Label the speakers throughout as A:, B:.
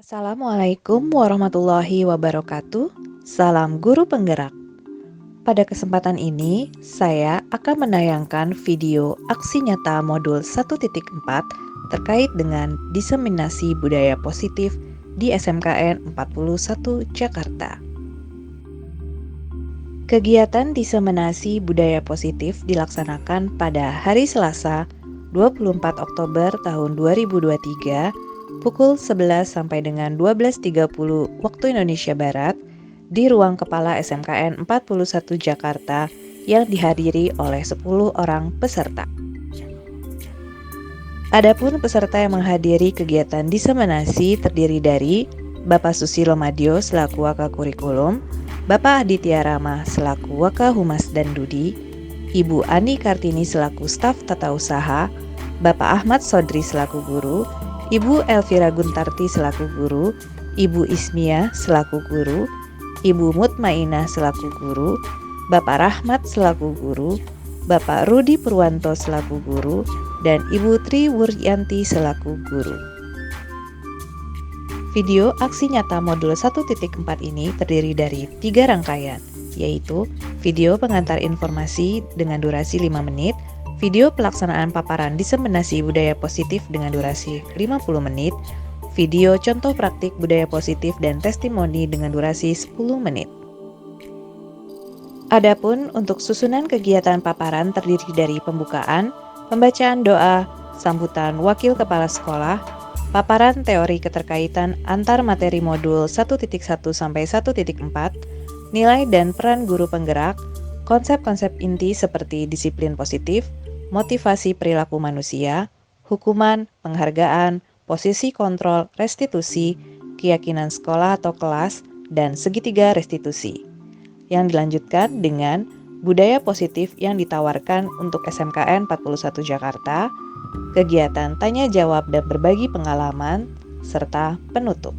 A: Assalamualaikum warahmatullahi wabarakatuh. Salam guru penggerak. Pada kesempatan ini, saya akan menayangkan video aksi nyata modul 1.4 terkait dengan diseminasi budaya positif di SMKN 41 Jakarta. Kegiatan diseminasi budaya positif dilaksanakan pada hari Selasa, 24 Oktober tahun 2023 pukul 11 sampai dengan 12.30 waktu Indonesia Barat di ruang kepala SMKN 41 Jakarta yang dihadiri oleh 10 orang peserta. Adapun peserta yang menghadiri kegiatan diseminasi terdiri dari Bapak Susilo Madyo selaku Waka Kurikulum, Bapak Aditya Rama selaku Waka Humas dan Dudi, Ibu Ani Kartini selaku Staf Tata Usaha, Bapak Ahmad Sodri selaku Guru, Ibu Elvira Guntarti selaku Guru, Ibu Ismia selaku Guru, Ibu Mutmainah selaku Guru, Bapak Rahmat selaku Guru, Bapak Rudi Purwanto selaku Guru, dan Ibu Tri Wuryanti selaku Guru. Video aksi nyata modul 1.4 ini terdiri dari 3 rangkaian, yaitu video pengantar informasi dengan durasi 5 menit, video pelaksanaan paparan diseminasi budaya positif dengan durasi 50 menit, video contoh praktik budaya positif dan testimoni dengan durasi 10 menit. Adapun untuk susunan kegiatan paparan terdiri dari pembukaan, pembacaan doa, sambutan wakil kepala sekolah, paparan teori keterkaitan antar materi modul 1.1 sampai 1.4, nilai dan peran guru penggerak, konsep-konsep inti seperti disiplin positif, motivasi perilaku manusia, hukuman, penghargaan, posisi kontrol, restitusi, keyakinan sekolah atau kelas, dan segitiga restitusi. Yang dilanjutkan dengan budaya positif yang ditawarkan untuk SMKN 41 Jakarta, kegiatan tanya jawab dan berbagi pengalaman, serta penutup.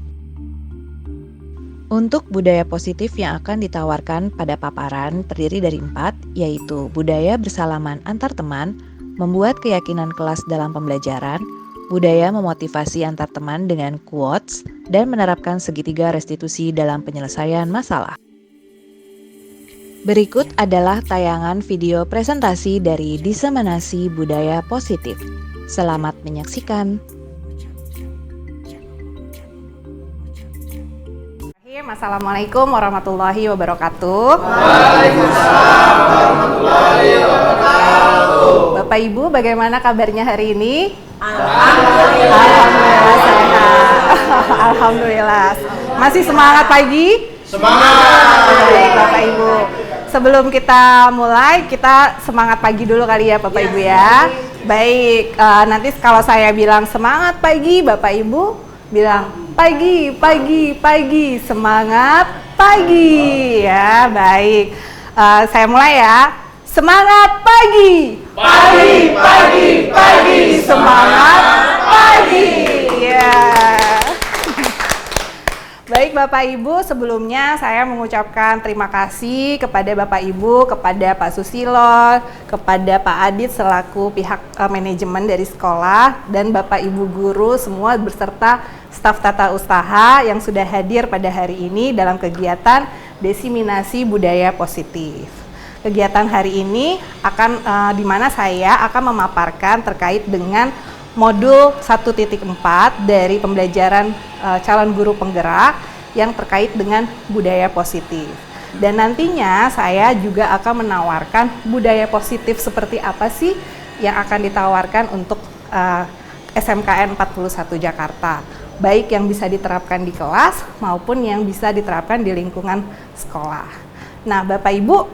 A: Untuk budaya positif yang akan ditawarkan pada paparan terdiri dari 4, yaitu budaya bersalaman antar teman, membuat keyakinan kelas dalam pembelajaran, budaya memotivasi antar teman dengan quotes, dan menerapkan segitiga restitusi dalam penyelesaian masalah. Berikut adalah tayangan video presentasi dari diseminasi budaya positif. Selamat menyaksikan.
B: Assalamualaikum warahmatullahi wabarakatuh.
C: Waalaikumsalam warahmatullahi wabarakatuh.
B: Bapak Ibu, bagaimana kabarnya hari ini?
C: Alhamdulillah.
B: Alhamdulillah sehat. Alhamdulillah. Masih semangat pagi?
C: Semangat.
B: Baik, Bapak Ibu. Sebelum kita mulai, kita semangat pagi dulu kali ya Bapak Ibu ya. Baik, nanti kalau saya bilang semangat pagi, Bapak Ibu bilang pagi, pagi, pagi, semangat pagi ya. Baik, saya mulai ya. Semangat pagi,
C: Pagi, pagi, pagi,
B: semangat pagi. Ya. Baik Bapak Ibu, sebelumnya saya mengucapkan terima kasih kepada Bapak Ibu, kepada Pak Susilo, kepada Pak Adit selaku pihak manajemen dari sekolah, dan Bapak Ibu guru semua beserta staf tata usaha yang sudah hadir pada hari ini dalam kegiatan diseminasi budaya positif. Kegiatan hari ini akan di mana saya akan memaparkan terkait dengan modul 1.4 dari pembelajaran calon guru penggerak yang terkait dengan budaya positif. Dan nantinya saya juga akan menawarkan budaya positif seperti apa sih yang akan ditawarkan untuk SMKN 41 Jakarta. Baik yang bisa diterapkan di kelas maupun yang bisa diterapkan di lingkungan sekolah. Nah, Bapak Ibu,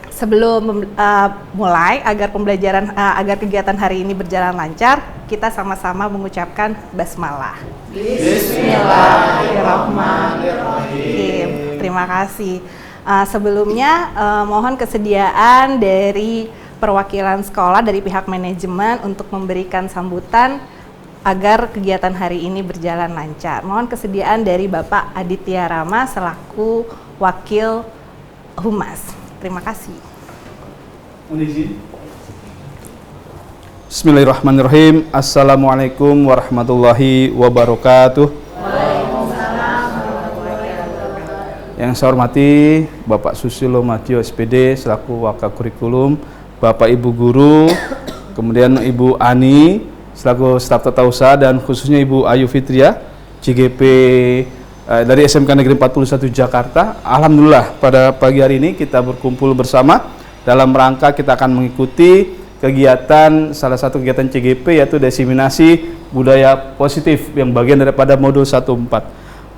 B: sebelum mulai agar kegiatan hari ini berjalan lancar, kita sama-sama mengucapkan basmalah. Bismillahirrahmanirrahim. Terima kasih. Sebelumnya mohon kesediaan dari perwakilan sekolah dari pihak manajemen untuk memberikan sambutan agar kegiatan hari ini berjalan lancar. Mohon kesediaan dari Bapak Aditya Rama selaku Wakil Humas. Terima kasih.
D: Bismillahirrahmanirrahim. Assalamualaikum warahmatullahi wabarakatuh. Yang saya hormati Bapak Susilo Mantio SPD selaku Wakakurikulum, Bapak Ibu guru, kemudian Ibu Ani selaku staf tata usaha, dan khususnya Ibu Ayu Fitria CGP dari SMK Negeri 41 Jakarta. Alhamdulillah pada pagi hari ini kita berkumpul bersama dalam rangka kita akan mengikuti kegiatan, salah satu kegiatan CGP yaitu diseminasi budaya positif yang bagian daripada modul 14.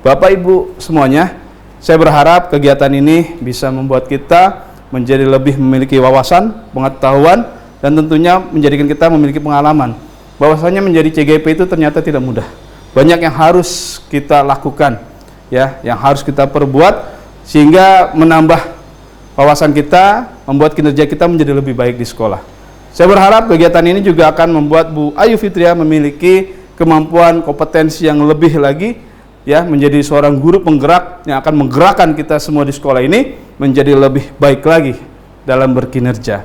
D: Bapak Ibu semuanya, saya berharap kegiatan ini bisa membuat kita menjadi lebih memiliki wawasan, pengetahuan, dan tentunya menjadikan kita memiliki pengalaman. Bahwasanya menjadi CGP itu ternyata tidak mudah. Banyak yang harus kita lakukan, ya, yang harus kita perbuat sehingga menambah wawasan kita, membuat kinerja kita menjadi lebih baik di sekolah. Saya berharap kegiatan ini juga akan membuat Bu Ayu Fitria memiliki kemampuan, kompetensi yang lebih lagi, ya, menjadi seorang guru penggerak yang akan menggerakkan kita semua di sekolah ini menjadi lebih baik lagi dalam berkinerja.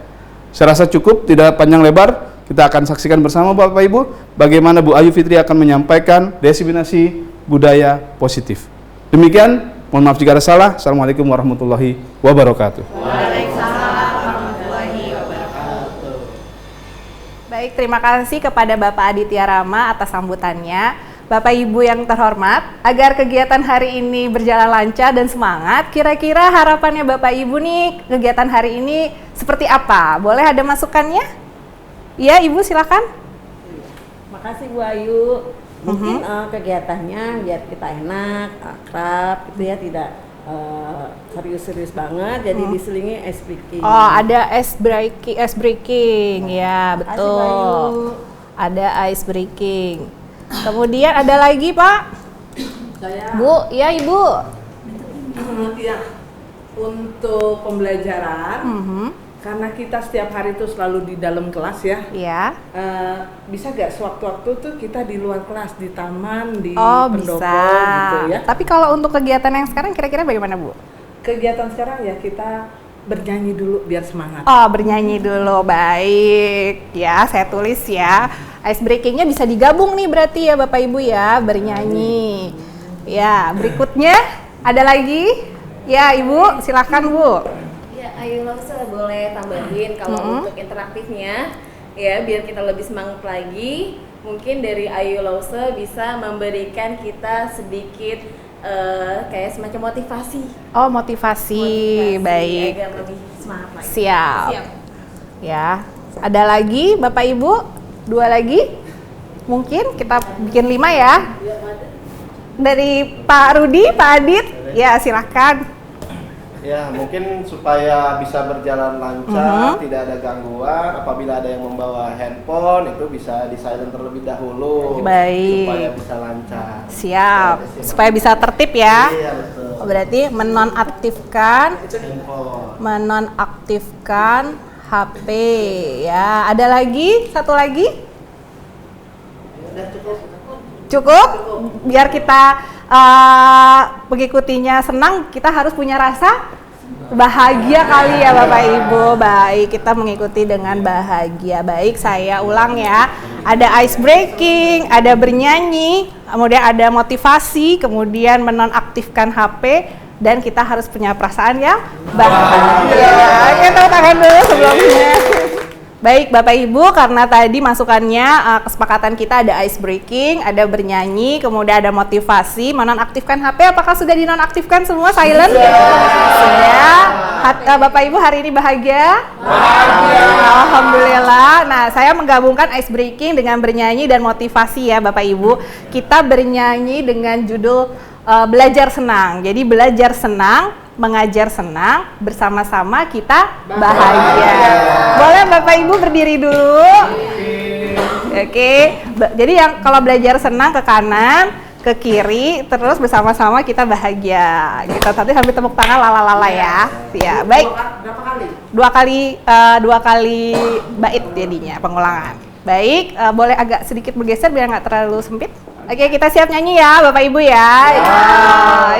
D: Saya rasa cukup, tidak panjang lebar, kita akan saksikan bersama Bapak Ibu bagaimana Bu Ayu Fitri akan menyampaikan diseminasi budaya positif. Demikian, mohon maaf jika ada salah. Assalamualaikum warahmatullahi wabarakatuh.
B: Waalaikumsalam warahmatullahi wabarakatuh. Baik, terima kasih kepada Bapak Aditya Rama atas sambutannya. Bapak Ibu yang terhormat, agar kegiatan hari ini berjalan lancar dan semangat, kira-kira harapannya Bapak Ibu nih, kegiatan hari ini seperti apa? Boleh ada masukannya? Ya, Ibu silakan.
E: Makasih Bu Ayu. Mungkin kegiatannya biar kita enak, akrab gitu ya, tidak serius-serius banget, jadi diselingi ice breaking.
B: Oh, ada ice breaking, ya betul. Ada ice breaking. Kemudian ada lagi Pak?
E: Saya
B: Bu, ya Ibu.
E: ya, untuk pembelajaran, karena kita setiap hari itu selalu di dalam kelas ya.
B: Ya.
E: Bisa gak sewaktu-waktu tuh kita di luar kelas, di taman, di
B: Oh,
E: pendopo
B: bisa.
E: gitu ya.
B: Tapi kalau untuk kegiatan yang sekarang kira-kira bagaimana Bu?
E: Kegiatan sekarang ya kita bernyanyi dulu biar semangat.
B: Oh, bernyanyi dulu, baik. Ya, saya tulis ya. Ice breakingnya bisa digabung nih berarti ya Bapak Ibu ya, bernyanyi. Ya, berikutnya ada lagi? Ya, Ibu, silakan Bu.
F: Ya, Ayu Lause boleh tambahin kalau untuk interaktifnya, ya biar kita lebih semangat lagi. Mungkin dari Ayu Lause bisa memberikan kita sedikit kayak semacam motivasi.
B: Oh, motivasi. Baik.
F: Agar lebih semangat lagi.
B: Siap. Ya, ada lagi Bapak Ibu? 2 lagi? Mungkin kita bikin 5 ya. Dari Pak Rudi, Pak Adit, ya silakan.
G: Ya, mungkin supaya bisa berjalan lancar, tidak ada gangguan. Apabila ada yang membawa handphone, itu bisa di silent terlebih dahulu.
B: Baik.
G: Supaya bisa lancar.
B: Siap. Supaya bisa tertib ya.
G: Iya, betul.
B: Berarti menonaktifkan HP ya. Ada lagi? Satu lagi? Cukup? Biar kita mengikutinya senang, kita harus punya rasa bahagia kali ya Bapak Ibu. Baik, kita mengikuti dengan bahagia. Baik, saya ulang ya. Ada ice breaking, ada bernyanyi, kemudian ada motivasi, kemudian menonaktifkan HP, dan kita harus punya perasaan yang bahagia. Kita tepuk tangan dulu sebelumnya. Baik Bapak Ibu, karena tadi masukannya kesepakatan kita ada ice breaking, ada bernyanyi, kemudian ada motivasi, menonaktifkan HP. Apakah sudah dinonaktifkan semua silent? Sudah. Bapak Ibu hari ini bahagia? Bahagia. Alhamdulillah. Nah, saya menggabungkan ice breaking dengan bernyanyi dan motivasi ya Bapak Ibu. Kita bernyanyi dengan judul belajar senang. Jadi belajar senang, mengajar senang, bersama-sama kita bahagia. Boleh Bapak Ibu berdiri dulu? Oke. Jadi yang kalau belajar senang ke kanan, ke kiri, terus bersama-sama kita bahagia. Kita tadi sambil tepuk tangan lala-lala ya. Ya, baik.
E: Berapa kali?
B: 2 kali bait jadinya pengulangan. Baik, boleh agak sedikit bergeser biar nggak terlalu sempit. Oke, kita siap nyanyi ya Bapak Ibu ya.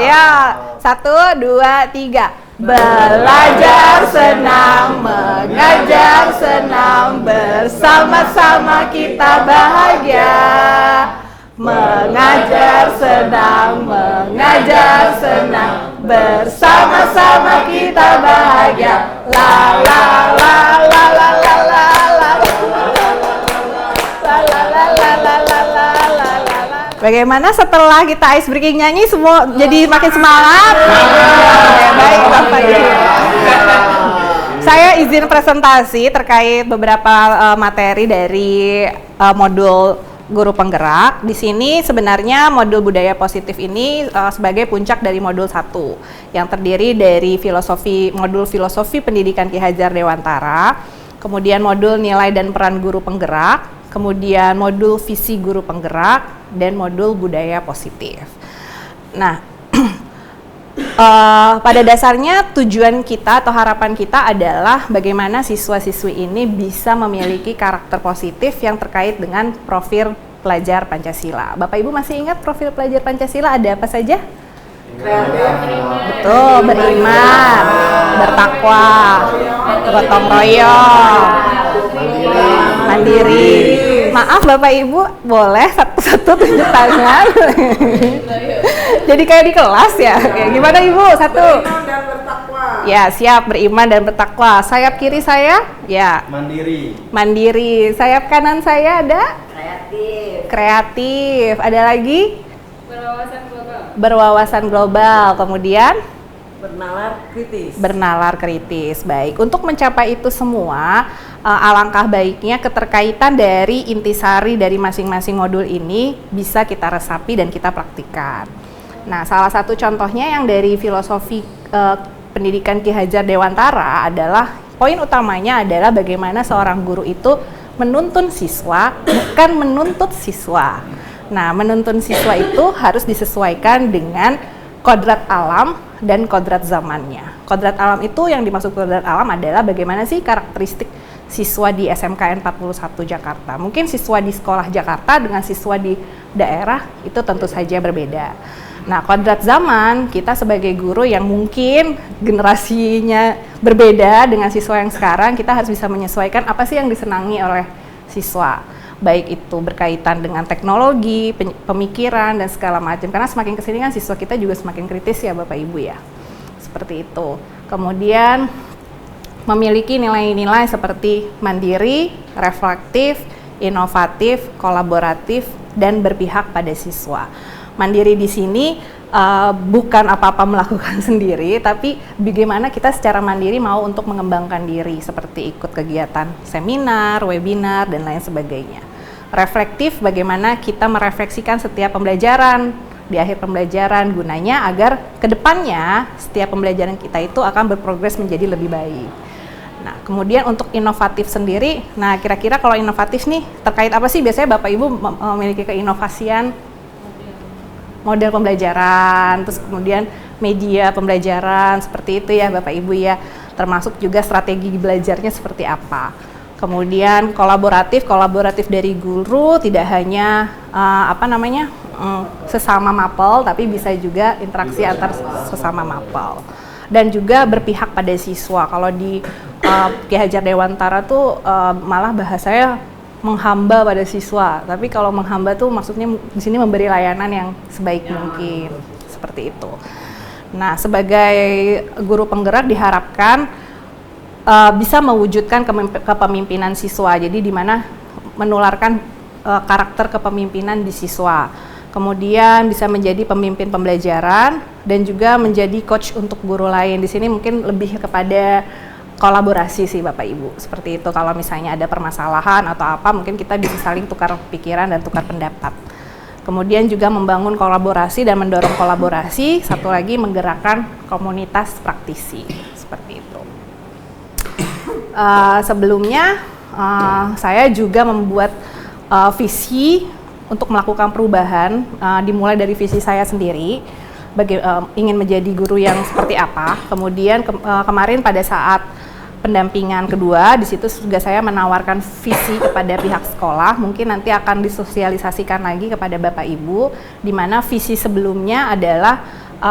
B: Ya, 1, 2, 3. Belajar senang, mengajar senang, bersama-sama kita bahagia. Mengajar senang, mengajar senang, bersama-sama kita bahagia. La la la la la la la la. La la la la la la la la la. Bagaimana setelah kita ice breaking nyanyi semua jadi makin semangat? Ya, baik Bapak Ibu. Saya izin presentasi terkait beberapa materi dari modul guru penggerak. Di sini sebenarnya modul budaya positif ini sebagai puncak dari modul 1 yang terdiri dari modul filosofi pendidikan Ki Hajar Dewantara, kemudian modul nilai dan peran guru penggerak, kemudian modul visi guru penggerak, dan modul budaya positif. Nah, pada dasarnya tujuan kita atau harapan kita adalah bagaimana siswa-siswi ini bisa memiliki karakter positif yang terkait dengan profil pelajar Pancasila. Bapak Ibu masih ingat profil pelajar Pancasila ada apa saja? Betul, beriman, bertakwa, gotong royong, mandiri. Maaf Bapak Ibu, boleh satu-satu tunjuk tangan. Jadi kayak di kelas ya. Gimana Ibu? Satu.
E: Beriman dan bertakwa.
B: Ya, siap, beriman dan bertakwa. Sayap kiri saya? Ya.
G: Mandiri.
B: Mandiri. Sayap kanan saya ada?
E: Kreatif.
B: Kreatif. Ada lagi?
F: Berwawasan global.
B: Berwawasan global. Kemudian?
E: Bernalar kritis.
B: Bernalar kritis. Baik, untuk mencapai itu semua, alangkah baiknya keterkaitan dari intisari dari masing-masing modul ini bisa kita resapi dan kita praktikkan. Nah, salah satu contohnya yang dari filosofi pendidikan Ki Hajar Dewantara adalah poin utamanya adalah bagaimana seorang guru itu menuntun siswa, bukan menuntut siswa. Nah, menuntun siswa itu harus disesuaikan dengan kodrat alam dan kodrat zamannya. Kodrat alam itu yang dimaksud kodrat alam adalah bagaimana sih karakteristik siswa di SMKN 41 Jakarta. Mungkin siswa di sekolah Jakarta dengan siswa di daerah itu tentu saja berbeda. Nah, kodrat zaman kita sebagai guru yang mungkin generasinya berbeda dengan siswa yang sekarang, kita harus bisa menyesuaikan apa sih yang disenangi oleh siswa. Baik itu berkaitan dengan teknologi, pemikiran, dan segala macam. Karena semakin kesini kan siswa kita juga semakin kritis ya Bapak Ibu ya. Seperti itu. Kemudian memiliki nilai-nilai seperti mandiri, reflektif, inovatif, kolaboratif, dan berpihak pada siswa. Mandiri di sini bukan apa-apa melakukan sendiri, tapi bagaimana kita secara mandiri mau untuk mengembangkan diri, seperti ikut kegiatan seminar, webinar, dan lain sebagainya. Reflektif, bagaimana kita merefleksikan setiap pembelajaran, di akhir pembelajaran, gunanya agar kedepannya setiap pembelajaran kita itu akan berprogres menjadi lebih baik. Nah, kemudian untuk inovatif sendiri, nah kira-kira kalau inovatif nih, terkait apa sih biasanya Bapak Ibu memiliki keinovasian? Model pembelajaran, terus kemudian media pembelajaran, seperti itu ya Bapak Ibu ya, termasuk juga strategi belajarnya seperti apa. Kemudian kolaboratif dari guru, tidak hanya sesama mapel, tapi bisa juga interaksi antar sesama mapel. Dan juga berpihak pada siswa. Kalau di Ki Hajar Dewantara tuh malah bahasanya menghamba pada siswa, tapi kalau menghamba tuh maksudnya di sini memberi layanan yang sebaik mungkin, seperti itu. Nah, sebagai guru penggerak diharapkan bisa mewujudkan kepemimpinan siswa, jadi di mana menularkan karakter kepemimpinan di siswa. Kemudian bisa menjadi pemimpin pembelajaran dan juga menjadi coach untuk guru lain. Di sini mungkin lebih kepada kolaborasi sih Bapak Ibu, seperti itu. Kalau misalnya ada permasalahan atau apa, mungkin kita bisa saling tukar pikiran dan tukar pendapat. Kemudian juga membangun kolaborasi dan mendorong kolaborasi. Satu lagi menggerakkan komunitas praktisi, seperti itu. Sebelumnya saya juga membuat visi untuk melakukan perubahan, dimulai dari visi saya sendiri. Ingin menjadi guru yang seperti apa. Kemudian kemarin pada saat pendampingan kedua, di situ juga saya menawarkan visi kepada pihak sekolah. Mungkin nanti akan disosialisasikan lagi kepada Bapak Ibu, di mana visi sebelumnya adalah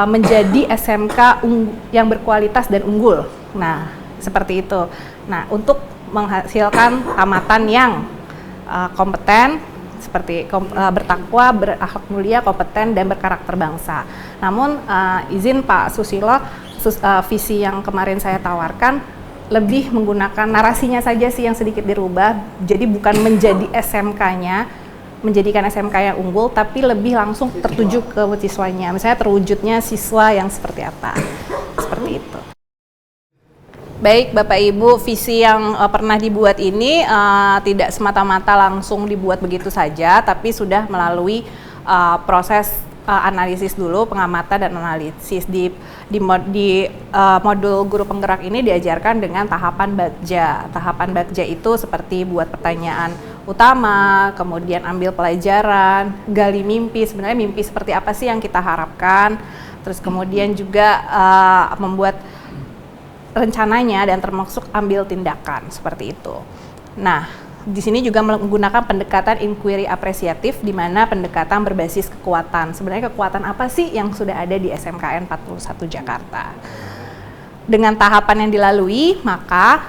B: menjadi SMK yang berkualitas dan unggul. Nah, seperti itu. Nah, untuk menghasilkan tamatan yang kompeten, seperti bertakwa, berakhlak mulia, kompeten, dan berkarakter bangsa. Namun izin Pak Susilo, visi yang kemarin saya tawarkan lebih menggunakan narasinya saja sih yang sedikit dirubah, jadi bukan menjadi SMK-nya, menjadikan SMK yang unggul, tapi lebih langsung tertuju ke siswanya. Misalnya terwujudnya siswa yang seperti apa, seperti itu. Baik Bapak Ibu, visi yang pernah dibuat ini tidak semata-mata langsung dibuat begitu saja, tapi sudah melalui proses analisis dulu, pengamatan dan analisis. Di modul guru penggerak ini diajarkan dengan tahapan bagja. Tahapan bagja itu seperti buat pertanyaan utama, kemudian ambil pelajaran, gali mimpi, sebenarnya mimpi seperti apa sih yang kita harapkan, terus kemudian juga membuat rencananya dan termasuk ambil tindakan, seperti itu. Nah, di sini juga menggunakan pendekatan inquiry apresiatif, di mana pendekatan berbasis kekuatan. Sebenarnya kekuatan apa sih yang sudah ada di SMKN 41 Jakarta? Dengan tahapan yang dilalui, maka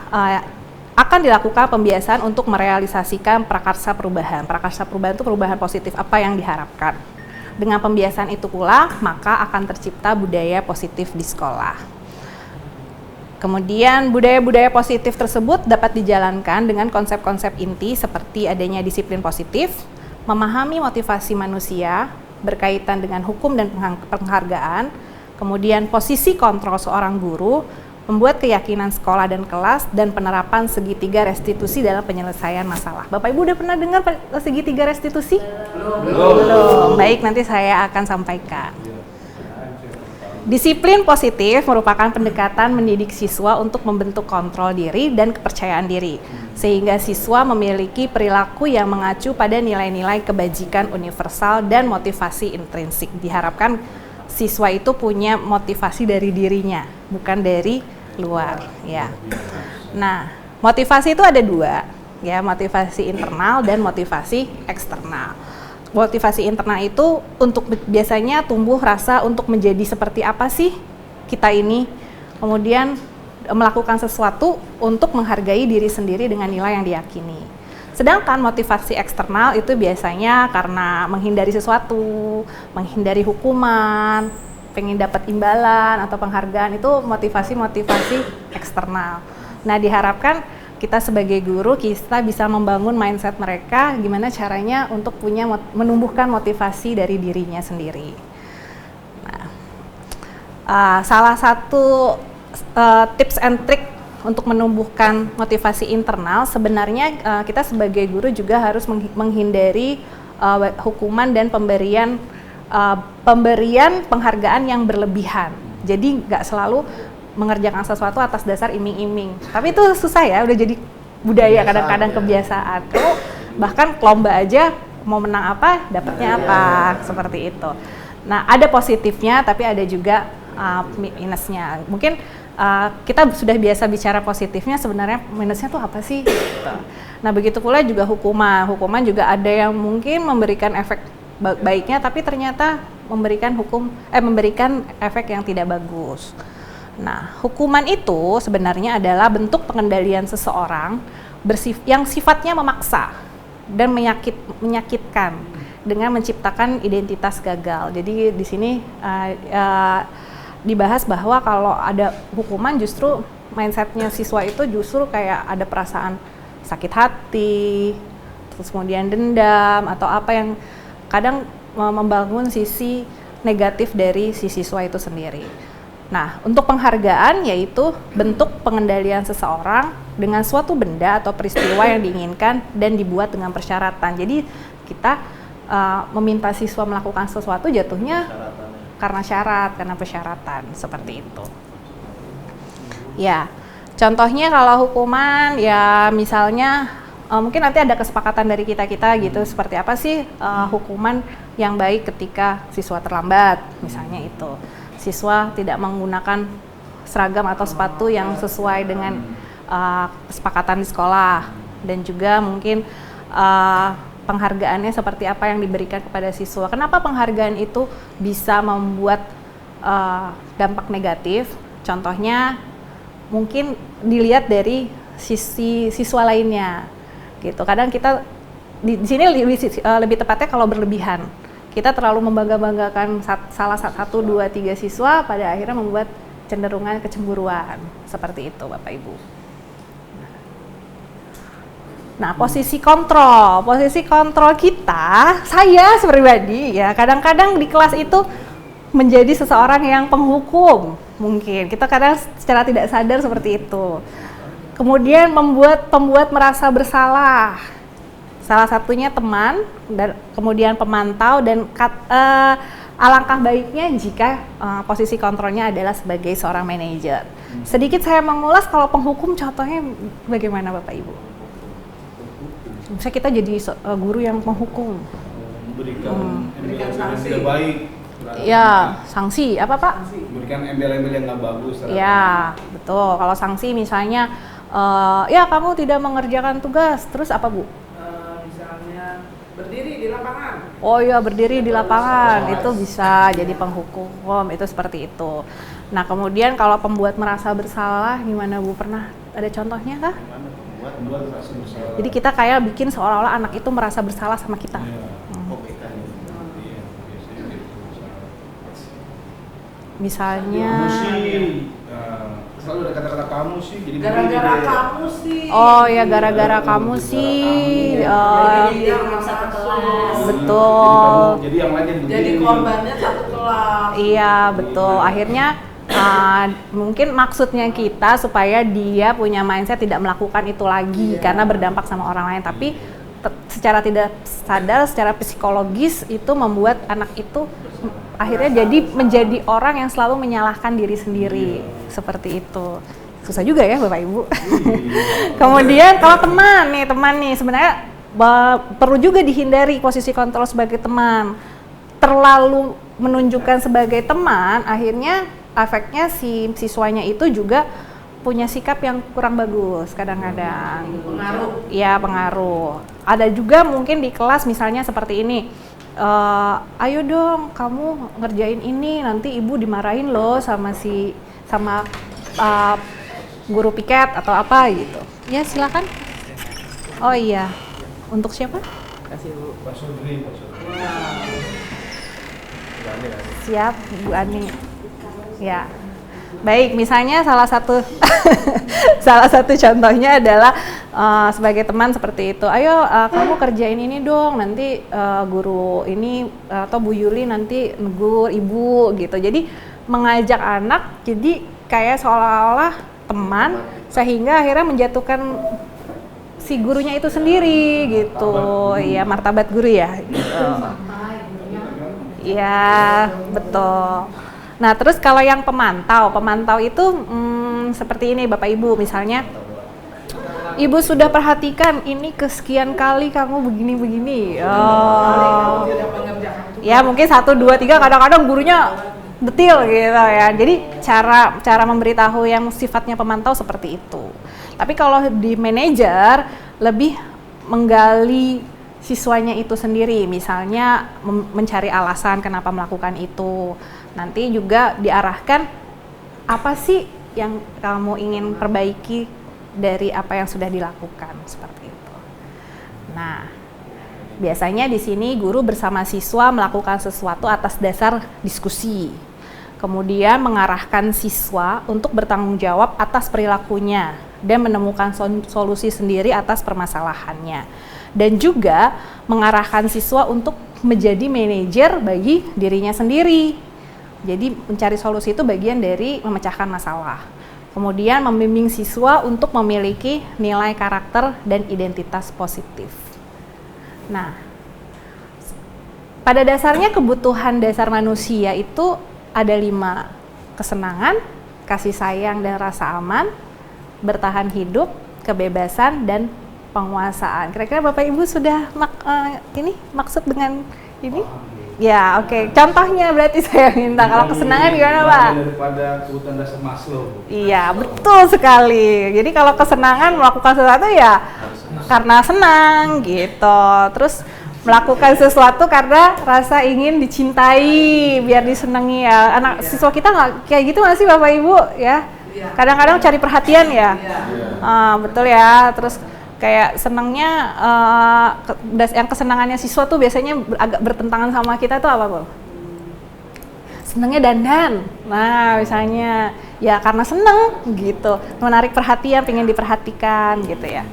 B: akan dilakukan pembiasaan untuk merealisasikan prakarsa perubahan. Prakarsa perubahan itu perubahan positif apa yang diharapkan. Dengan pembiasaan itu pula, maka akan tercipta budaya positif di sekolah. Kemudian budaya-budaya positif tersebut dapat dijalankan dengan konsep-konsep inti seperti adanya disiplin positif, memahami motivasi manusia berkaitan dengan hukum dan penghargaan, kemudian posisi kontrol seorang guru, membuat keyakinan sekolah dan kelas, dan penerapan segitiga restitusi dalam penyelesaian masalah. Bapak Ibu udah pernah dengar segitiga restitusi? Belum. Baik, nanti saya akan sampaikan. Disiplin positif merupakan pendekatan mendidik siswa untuk membentuk kontrol diri dan kepercayaan diri, sehingga siswa memiliki perilaku yang mengacu pada nilai-nilai kebajikan universal dan motivasi intrinsik. Diharapkan siswa itu punya motivasi dari dirinya, bukan dari luar, ya. Nah, motivasi itu ada dua, ya, motivasi internal dan motivasi eksternal. Motivasi internal itu untuk biasanya tumbuh rasa untuk menjadi seperti apa sih kita ini, kemudian melakukan sesuatu untuk menghargai diri sendiri dengan nilai yang diyakini. Sedangkan motivasi eksternal itu biasanya karena menghindari sesuatu, menghindari hukuman, pengen dapat imbalan atau penghargaan, itu motivasi-motivasi eksternal. Nah, diharapkan kita sebagai guru, kita bisa membangun mindset mereka gimana caranya untuk menumbuhkan motivasi dari dirinya sendiri. Nah, salah satu tips and trick untuk menumbuhkan motivasi internal, sebenarnya kita sebagai guru juga harus menghindari hukuman dan pemberian penghargaan yang berlebihan. Jadi nggak selalu mengerjakan sesuatu atas dasar iming-iming. Tapi itu susah ya, udah jadi budaya kadang-kadang kebiasaan. Bahkan lomba aja mau menang apa, dapatnya apa, seperti itu. Nah, ada positifnya, tapi ada juga minusnya. Mungkin kita sudah biasa bicara positifnya, sebenarnya minusnya tuh apa sih? Gitu. Nah, begitu pula juga hukuman. Hukuman juga ada yang mungkin memberikan efek baiknya, tapi ternyata memberikan efek yang tidak bagus. Nah, hukuman itu sebenarnya adalah bentuk pengendalian seseorang yang sifatnya memaksa dan menyakitkan dengan menciptakan identitas gagal. Jadi di sini dibahas bahwa kalau ada hukuman justru mindsetnya siswa itu justru kayak ada perasaan sakit hati, terus kemudian dendam atau apa yang kadang membangun sisi negatif dari si siswa itu sendiri. Nah, untuk penghargaan yaitu bentuk pengendalian seseorang dengan suatu benda atau peristiwa yang diinginkan dan dibuat dengan persyaratan. Jadi kita meminta siswa melakukan sesuatu jatuhnya karena syarat, karena persyaratan, seperti itu. Ya, contohnya kalau hukuman ya misalnya mungkin nanti ada kesepakatan dari kita-kita gitu, seperti apa sih hukuman yang baik ketika siswa terlambat, misalnya itu. Siswa tidak menggunakan seragam atau sepatu yang sesuai dengan kesepakatan di sekolah, dan juga mungkin penghargaannya seperti apa yang diberikan kepada siswa. Kenapa penghargaan itu bisa membuat dampak negatif? Contohnya mungkin dilihat dari sisi siswa lainnya gitu. Kadang kita di sini lebih tepatnya kalau berlebihan. Kita terlalu membangga-banggakan salah 1, 2, 3 siswa, pada akhirnya membuat cenderungan kecemburuan. Seperti itu Bapak Ibu. Nah, posisi kontrol kita, saya pribadi ya, kadang-kadang di kelas itu menjadi seseorang yang penghukum. Mungkin kita kadang secara tidak sadar seperti itu. Kemudian pembuat merasa bersalah. Salah satunya teman, dan kemudian pemantau, dan alangkah baiknya jika posisi kontrolnya adalah sebagai seorang manajer. Sedikit saya mengulas, kalau penghukum contohnya bagaimana Bapak Ibu? Misalnya kita jadi guru yang menghukum.
D: Memberikan sanksi yang tidak baik.
B: Ya, sanksi apa Pak?
D: Memberikan embel-embel yang nggak bagus.
B: Ya, betul. Kalau sanksi misalnya, ya kamu tidak mengerjakan tugas, terus apa Bu?
E: Misalnya berdiri di lapangan.
B: Oh iya, berdiri di lapangan, itu bisa jadi penghukum, itu seperti itu. Nah, kemudian kalau pembuat merasa bersalah, gimana Bu? Pernah ada contohnya kah? Jadi kita kayak bikin seolah-olah anak itu merasa bersalah sama kita. Misalnya,
D: selalu ada kata-kata kamu sih, jadi
E: Gara-gara kamu sih.
B: oh ya gara-gara kamu sih,
E: Jadi dia nggak satu kelas.
B: betul.
D: Jadi yang lain yang
E: Jadi korbannya satu kelas.
B: Iya, betul. Akhirnya mungkin maksudnya kita supaya dia punya mindset tidak melakukan itu lagi karena berdampak sama orang lain, tapi secara tidak sadar, secara psikologis itu membuat anak itu akhirnya menjadi orang yang selalu menyalahkan diri sendiri. Seperti itu. Susah juga ya Bapak Ibu. Kemudian kalau teman nih sebenarnya perlu juga dihindari posisi kontrol sebagai teman. Terlalu menunjukkan sebagai teman, akhirnya efeknya si siswanya itu juga punya sikap yang kurang bagus kadang-kadang.
E: Pengaruh.
B: Iya, pengaruh. Ada juga mungkin di kelas misalnya seperti ini, ayo dong kamu ngerjain ini, nanti ibu dimarahin loh sama guru piket atau apa gitu. Ya silakan. Oh iya, untuk siapa?
E: Kasih Bu.
D: Pak Sodri.
B: Siap, Bu Ani. Ya. Baik, misalnya salah satu contohnya adalah sebagai teman seperti itu. Ayo kamu kerjain ini dong, nanti guru ini atau Bu Yuli nanti negur ibu gitu. Jadi mengajak anak jadi kayak seolah-olah teman, sehingga akhirnya menjatuhkan si gurunya itu sendiri gitu. Iya, martabat guru ya. Gitu. Iya, betul. Nah, terus kalau yang pemantau itu seperti ini Bapak Ibu, misalnya Ibu sudah perhatikan ini kesekian kali kamu begini-begini. Oh. Ya, mungkin 1, 2, 3 kadang-kadang gurunya detil gitu ya. Jadi cara memberitahu yang sifatnya pemantau seperti itu. Tapi kalau di manajer lebih menggali siswanya itu sendiri, misalnya mencari alasan kenapa melakukan itu. Nanti juga diarahkan apa sih yang kamu ingin perbaiki dari apa yang sudah dilakukan, seperti itu. Nah, biasanya di sini guru bersama siswa melakukan sesuatu atas dasar diskusi. Kemudian mengarahkan siswa untuk bertanggung jawab atas perilakunya dan menemukan solusi sendiri atas permasalahannya. Dan juga mengarahkan siswa untuk menjadi manajer bagi dirinya sendiri. Jadi mencari solusi itu bagian dari memecahkan masalah. Kemudian membimbing siswa untuk memiliki nilai karakter dan identitas positif. Nah, pada dasarnya kebutuhan dasar manusia itu ada 5. Kesenangan, kasih sayang dan rasa aman, bertahan hidup, kebebasan, dan penguasaan. Kira-kira Bapak Ibu sudah maksud dengan ini? Ya, oke. Contohnya berarti saya minta. Kalau kesenangan gimana, Pak?
D: Daripada kebutuhan dasar Maslow.
B: Iya, betul sekali. Jadi kalau kesenangan melakukan sesuatu ya karena senang gitu. Terus melakukan sesuatu karena rasa ingin dicintai, biar disenangi ya. Anak siswa kita nggak kayak gitu nggak sih Bapak Ibu ya? Kadang-kadang cari perhatian ya. Betul ya. Terus kayak senangnya yang kesenangannya siswa tuh biasanya agak bertentangan sama kita tuh apa, Bu? Senangnya dandan. Nah, misalnya ya karena seneng gitu, menarik perhatian, pengen diperhatikan gitu ya.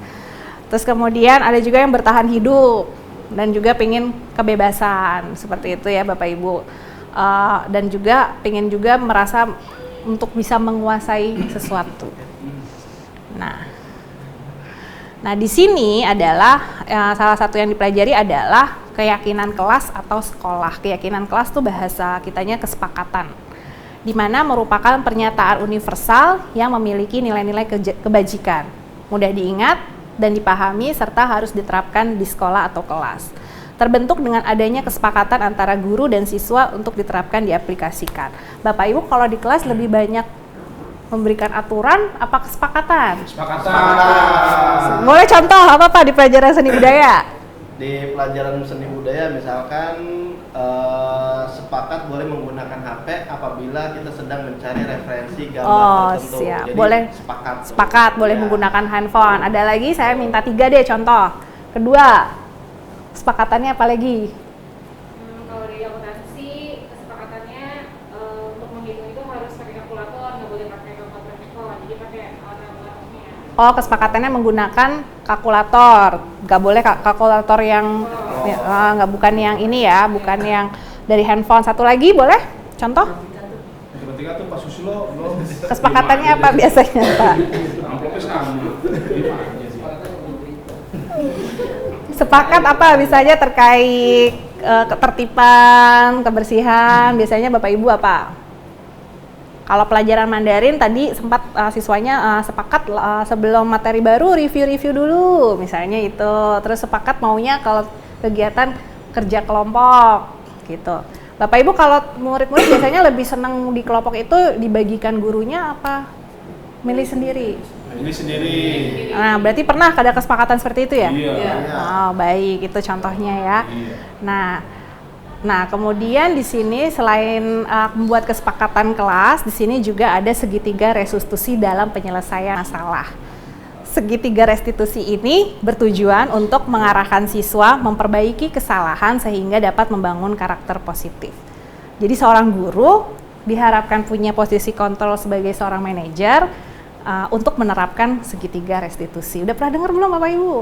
B: Terus kemudian ada juga yang bertahan hidup dan juga pengen kebebasan, seperti itu ya Bapak Ibu. Dan juga pengen juga merasa untuk bisa menguasai sesuatu. Nah di sini adalah salah satu yang dipelajari adalah keyakinan kelas atau sekolah. Keyakinan kelas tuh bahasa kitanya kesepakatan, di mana merupakan pernyataan universal yang memiliki nilai-nilai kebajikan, mudah diingat dan dipahami serta harus diterapkan di sekolah atau kelas. Terbentuk dengan adanya kesepakatan antara guru dan siswa untuk diterapkan diaplikasikan. Bapak Ibu kalau di kelas lebih banyak memberikan aturan apa kesepakatan?
C: Kesepakatan.
B: Boleh contoh apa Pak di pelajaran seni budaya?
G: Di pelajaran seni budaya misalkan sepakat boleh menggunakan HP apabila kita sedang mencari referensi gambar tertentu.
B: Siap.
G: Jadi
B: Boleh sepakat boleh
G: Ya.
B: menggunakan handphone. Ada lagi saya minta 3 deh contoh. Kedua, kesepakatannya apa lagi?
H: Kalau dari akuntansi kesepakatannya untuk menghitung itu harus pakai kalkulator, nggak boleh pakai kalkulator handphone, jadi pakai alat kalkulatornya.
B: Oh, kesepakatannya menggunakan kalkulator, nggak boleh kalkulator yang nggak bukan yang ini ya, bukan yang dari handphone. Satu lagi boleh? Contoh?
D: Matematika tuh Pak Susilo belum.
B: Kesepakatannya apa biasanya Pak?
D: Amplopnya sama.
B: Sepakat apa misalnya terkait ketertiban, kebersihan, biasanya Bapak Ibu apa? Kalau pelajaran Mandarin tadi sempat siswanya sepakat sebelum materi baru review-review dulu, misalnya itu. Terus sepakat maunya kalau kegiatan kerja kelompok gitu. Bapak Ibu kalau murid-murid biasanya lebih senang di kelompok itu dibagikan gurunya apa milih sendiri?
D: Ini sendiri.
B: Nah, berarti pernah ada kesepakatan seperti itu ya?
D: Iya.
B: Oh, baik, itu contohnya ya.
D: Iya.
B: Nah, kemudian di sini selain membuat kesepakatan kelas, di sini juga ada segitiga restitusi dalam penyelesaian masalah. Segitiga restitusi ini bertujuan untuk mengarahkan siswa memperbaiki kesalahan sehingga dapat membangun karakter positif. Jadi seorang guru diharapkan punya posisi kontrol sebagai seorang manajer untuk menerapkan segitiga restitusi. Udah pernah dengar belum Bapak Ibu?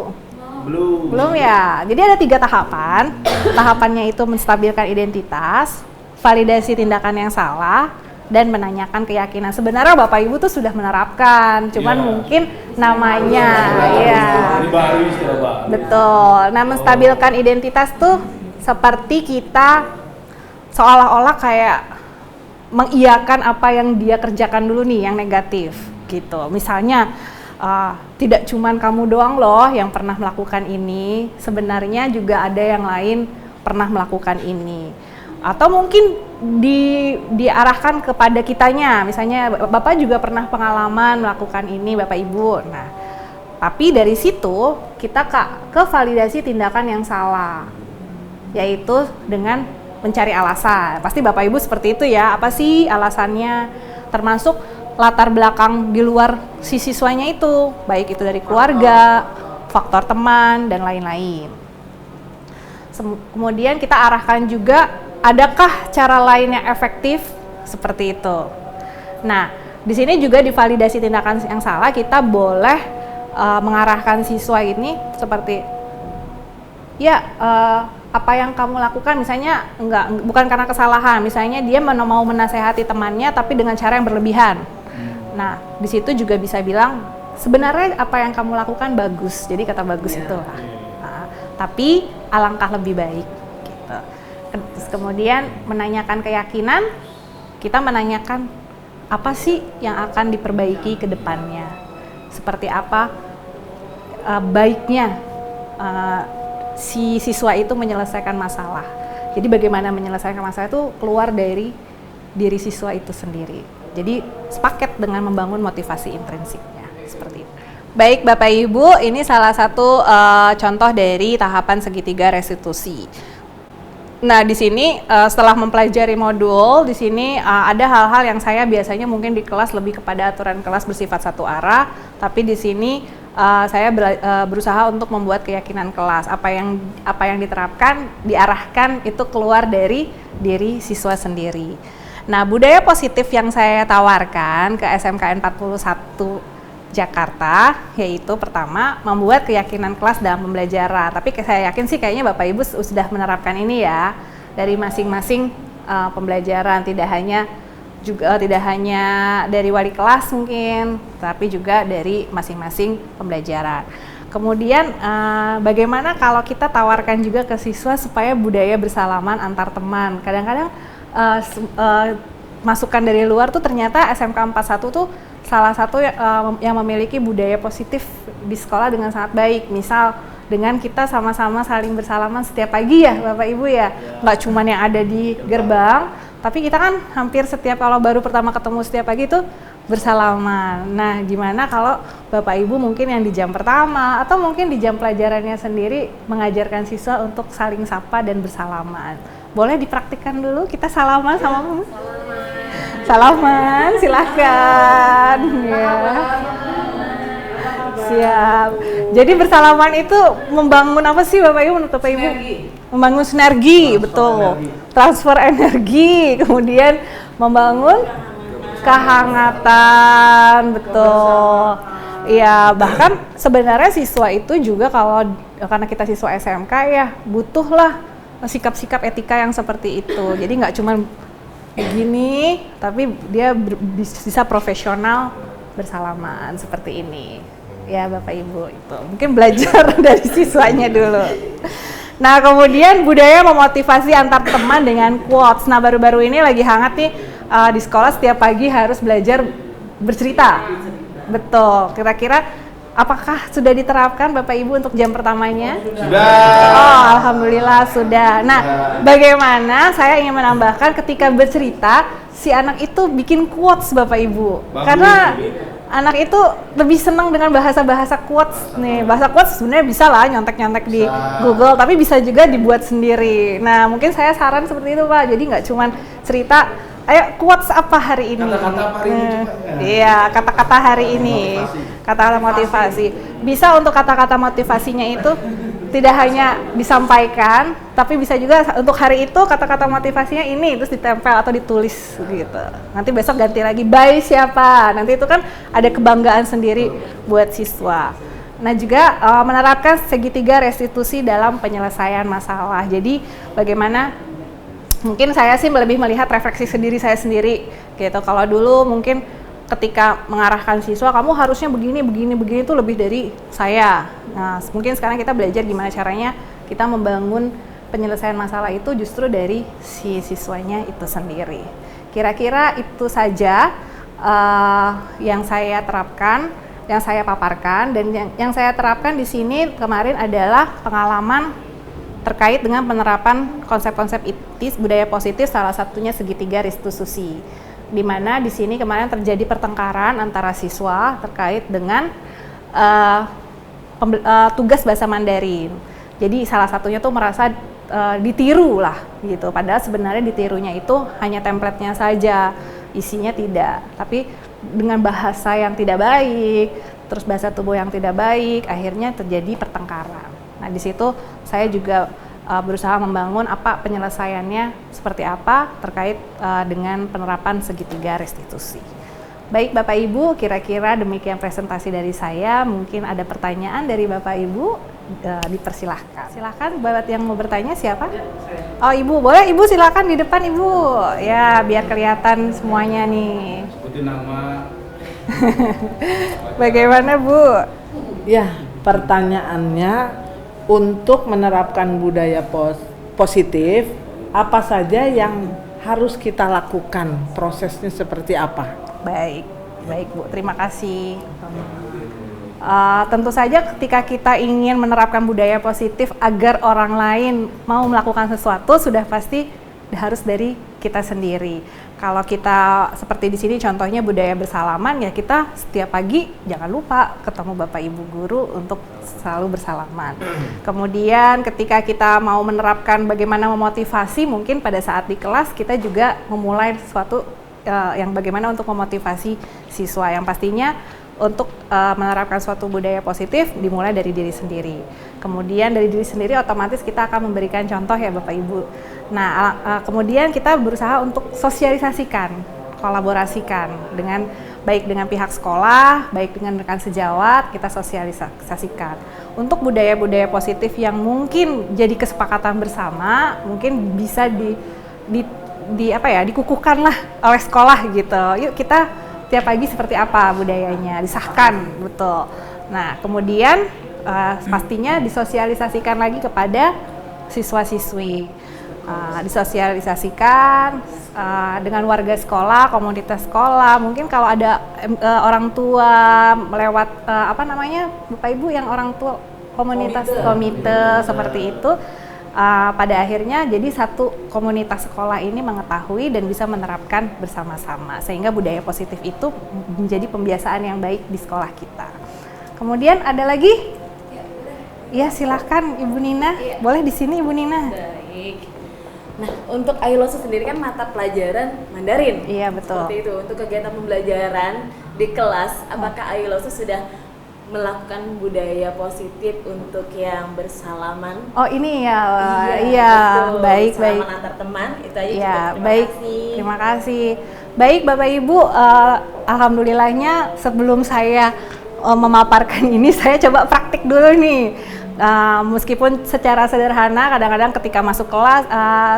B: Belum ya. Jadi ada 3 tahapan. Tahapannya itu menstabilkan identitas, validasi tindakan yang salah, dan menanyakan keyakinan. Sebenarnya Bapak Ibu tuh sudah menerapkan, cuman mungkin namanya ya. Betul. Nah, menstabilkan identitas tuh seperti kita seolah-olah kayak mengiyakan apa yang dia kerjakan dulu nih, yang negatif gitu. Misalnya tidak cuman kamu doang loh yang pernah melakukan ini, sebenarnya juga ada yang lain pernah melakukan ini. Atau mungkin diarahkan kepada kitanya, misalnya Bapak juga pernah pengalaman melakukan ini Bapak Ibu. Nah, tapi dari situ kita ke validasi tindakan yang salah, yaitu dengan mencari alasan. Pasti Bapak Ibu seperti itu ya, apa sih alasannya, termasuk latar belakang di luar si siswanya itu, baik itu dari keluarga, faktor teman, dan lain-lain. Kemudian kita arahkan juga, adakah cara lain yang efektif seperti itu. Nah, di sini juga di validasi tindakan yang salah, kita boleh mengarahkan siswa ini seperti, apa yang kamu lakukan, misalnya bukan karena kesalahan, misalnya dia mau menasehati temannya tapi dengan cara yang berlebihan. Nah, di situ juga bisa bilang sebenarnya apa yang kamu lakukan bagus, jadi kata bagus itu lah. Nah, tapi alangkah lebih baik. Gitu. Terus kemudian menanyakan keyakinan, kita menanyakan apa sih yang akan diperbaiki ke depannya, seperti apa baiknya si siswa itu menyelesaikan masalah. Jadi bagaimana menyelesaikan masalah itu keluar dari diri siswa itu sendiri. Jadi sepaket dengan membangun motivasi intrinsiknya, seperti itu. Baik Bapak Ibu, ini salah satu contoh dari tahapan segitiga restitusi. Nah, di sini setelah mempelajari modul, di sini ada hal-hal yang saya biasanya mungkin di kelas lebih kepada aturan kelas bersifat satu arah, tapi di sini saya berusaha untuk membuat keyakinan kelas. Apa yang diterapkan, diarahkan itu keluar dari diri siswa sendiri. Nah, budaya positif yang saya tawarkan ke SMKN 41 Jakarta yaitu pertama membuat keyakinan kelas dalam pembelajaran. Tapi saya yakin sih kayaknya Bapak Ibu sudah menerapkan ini ya dari masing-masing pembelajaran, tidak hanya dari wali kelas mungkin, tapi juga dari masing-masing pembelajaran. Kemudian bagaimana kalau kita tawarkan juga ke siswa supaya budaya bersalaman antar teman. Kadang-kadang masukan dari luar tuh ternyata SMK 41 tuh salah satu yang memiliki budaya positif di sekolah dengan sangat baik. Misal dengan kita sama-sama saling bersalaman setiap pagi ya Bapak Ibu ya. Nggak cuma yang ada di gerbang, tapi kita kan hampir setiap kalau baru pertama ketemu setiap pagi itu bersalaman. Nah, gimana kalau Bapak Ibu mungkin yang di jam pertama atau mungkin di jam pelajarannya sendiri mengajarkan siswa untuk saling sapa dan bersalaman. Boleh dipraktikkan dulu kita salaman sama Salaman, silahkan. Ya. Siap. Jadi bersalaman itu membangun apa sih Bapak Ibu menurut Bapak Ibu? Membangun sinergi, betul. Transfer energi, kemudian membangun kehangatan, betul. Ya, bahkan sebenarnya siswa itu juga karena kita siswa SMK ya, butuhlah sikap-sikap etika yang seperti itu. Jadi nggak cuma begini, tapi dia bisa profesional bersalaman seperti ini. Ya Bapak Ibu itu mungkin belajar dari siswanya dulu. Nah kemudian budaya memotivasi antar teman dengan quotes. Nah baru-baru ini lagi hangat nih di sekolah setiap pagi harus belajar bercerita. Betul. Kira-kira apakah sudah diterapkan Bapak Ibu untuk jam pertamanya?
C: Sudah.
B: Oh alhamdulillah sudah. Nah bagaimana saya ingin menambahkan ketika bercerita si anak itu bikin quotes Bapak Ibu. Karena anak itu lebih senang dengan bahasa-bahasa quotes nih. Bahasa quotes sebenarnya bisa lah nyontek-nyontek di Google, tapi bisa juga dibuat sendiri. Nah, mungkin saya saran seperti itu Pak. Jadi nggak cuma cerita, ayo quotes apa hari ini?
C: Kata-kata apa hari ini juga?
B: Iya, kata-kata hari ini. Kata-kata motivasi. Bisa untuk kata-kata motivasinya itu tidak hanya disampaikan, tapi bisa juga untuk hari itu kata-kata motivasinya ini terus ditempel atau ditulis gitu. Nanti besok ganti lagi by siapa. Nanti itu kan ada kebanggaan sendiri buat siswa. Nah juga menerapkan segitiga restitusi dalam penyelesaian masalah. Jadi bagaimana mungkin saya sih lebih melihat refleksi saya sendiri gitu. Kalau dulu mungkin ketika mengarahkan siswa, kamu harusnya begini itu lebih dari saya. Nah, mungkin sekarang kita belajar gimana caranya kita membangun penyelesaian masalah itu justru dari si siswanya itu sendiri. Kira-kira itu saja yang saya terapkan, yang saya paparkan, dan yang saya terapkan di sini kemarin adalah pengalaman terkait dengan penerapan konsep-konsep etis budaya positif, salah satunya segitiga restitusi. Di mana di sini kemarin terjadi pertengkaran antara siswa terkait dengan tugas bahasa Mandarin. Jadi salah satunya tuh merasa ditiru lah gitu. Padahal sebenarnya ditirunya itu hanya template-nya saja, isinya tidak. Tapi dengan bahasa yang tidak baik, terus bahasa tubuh yang tidak baik, akhirnya terjadi pertengkaran. Nah di situ saya juga berusaha membangun apa penyelesaiannya seperti apa terkait dengan penerapan segitiga restitusi. Baik Bapak Ibu, kira-kira demikian presentasi dari saya. Mungkin ada pertanyaan dari Bapak Ibu, dipersilahkan. Silakan buat yang mau bertanya siapa? Oh Ibu, boleh Ibu silakan di depan Ibu. Ya biar kelihatan semuanya nih.
D: Sebutin nama.
B: Bagaimana Bu?
I: Ya, pertanyaannya untuk menerapkan budaya positif, apa saja yang harus kita lakukan? Prosesnya seperti apa?
B: Baik Bu, terima kasih. Tentu saja ketika kita ingin menerapkan budaya positif agar orang lain mau melakukan sesuatu, sudah pasti harus dari kita sendiri. Kalau kita seperti di sini contohnya budaya bersalaman, ya kita setiap pagi jangan lupa ketemu Bapak Ibu guru untuk selalu bersalaman. Kemudian ketika kita mau menerapkan bagaimana memotivasi, mungkin pada saat di kelas kita juga memulai sesuatu yang bagaimana untuk memotivasi siswa. Yang pastinya untuk menerapkan suatu budaya positif dimulai dari diri sendiri. Kemudian dari diri sendiri otomatis kita akan memberikan contoh ya Bapak Ibu. Nah, kemudian kita berusaha untuk sosialisasikan, kolaborasikan dengan baik dengan pihak sekolah, baik dengan rekan sejawat, kita sosialisasikan. Untuk budaya-budaya positif yang mungkin jadi kesepakatan bersama, mungkin bisa dikukuhkan lah oleh sekolah gitu. Yuk kita tiap pagi seperti apa budayanya, disahkan, betul. Nah, kemudian pastinya disosialisasikan lagi kepada siswa-siswi. Disosialisasikan dengan warga sekolah, komunitas sekolah. Mungkin kalau ada orang tua melewat Bapak Ibu yang orang tua komunitas komite seperti itu, pada akhirnya jadi satu komunitas sekolah ini mengetahui dan bisa menerapkan bersama-sama sehingga budaya positif itu menjadi pembiasaan yang baik di sekolah kita. Kemudian ada lagi? Ya, silahkan Ibu Nina.
F: Ya.
B: Boleh di sini Ibu Nina.
F: Baik. Nah, untuk Ayu Lose sendiri kan mata pelajaran Mandarin.
B: Iya, betul.
F: Seperti itu. Untuk kegiatan pembelajaran di kelas, apakah Ayu Lose sudah melakukan budaya positif untuk yang bersalaman?
B: Oh, ini ya.
F: Betul.
B: Baik.
F: Salaman antar teman, itu aja
B: Ya,
F: cukup.
B: baik. Terima kasih. Baik, Bapak Ibu, alhamdulillahnya sebelum saya memaparkan ini, saya coba praktik dulu nih. Meskipun secara sederhana, kadang-kadang ketika masuk kelas,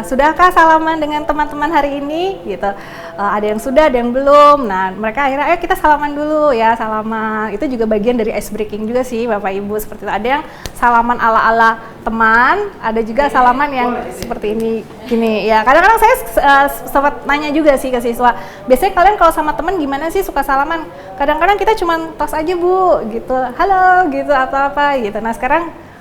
B: sudahkah salaman dengan teman-teman hari ini? Gitu. Ada yang sudah, ada yang belum. Nah, mereka akhirnya, ayo kita salaman dulu ya, salaman. Itu juga bagian dari ice breaking juga sih, Bapak Ibu. Seperti itu. Ada yang salaman ala-ala teman, ada juga salaman yang seperti ini, gini. Ya, kadang-kadang saya sempat nanya juga sih ke siswa. Biasanya kalian kalau sama teman gimana sih suka salaman? Kadang-kadang kita cuma tos aja Bu, gitu. Halo, gitu atau apa gitu. Nah, sekarang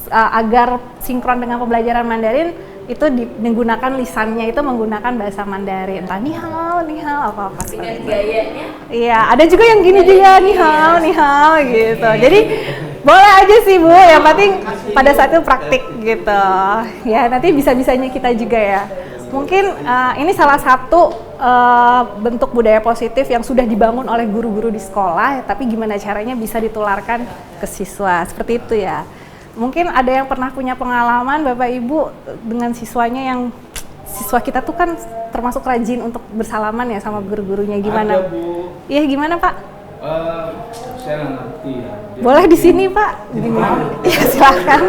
B: agar sinkron dengan pembelajaran Mandarin itu menggunakan lisannya itu menggunakan bahasa Mandarin, entah ni hao apa-apa
F: Dengan
B: seperti itu.
F: gayanya?
B: Iya, ada juga yang gini juga ni hao gitu. Jadi boleh aja sih Bu, yang penting pada saat itu praktik gitu. Ya nanti bisa-bisanya kita juga ya. Mungkin ini salah satu bentuk budaya positif yang sudah dibangun oleh guru-guru di sekolah, tapi gimana caranya bisa ditularkan ke siswa, seperti itu ya. Mungkin ada yang pernah punya pengalaman Bapak Ibu dengan siswanya yang siswa kita tuh kan termasuk rajin untuk bersalaman ya sama guru-gurunya, gimana?
D: Ada Bu.
B: Iya, gimana Pak?
D: Saya nggak ngerti ya.
B: Boleh di sini Pak? Gimana? Iya, silakan.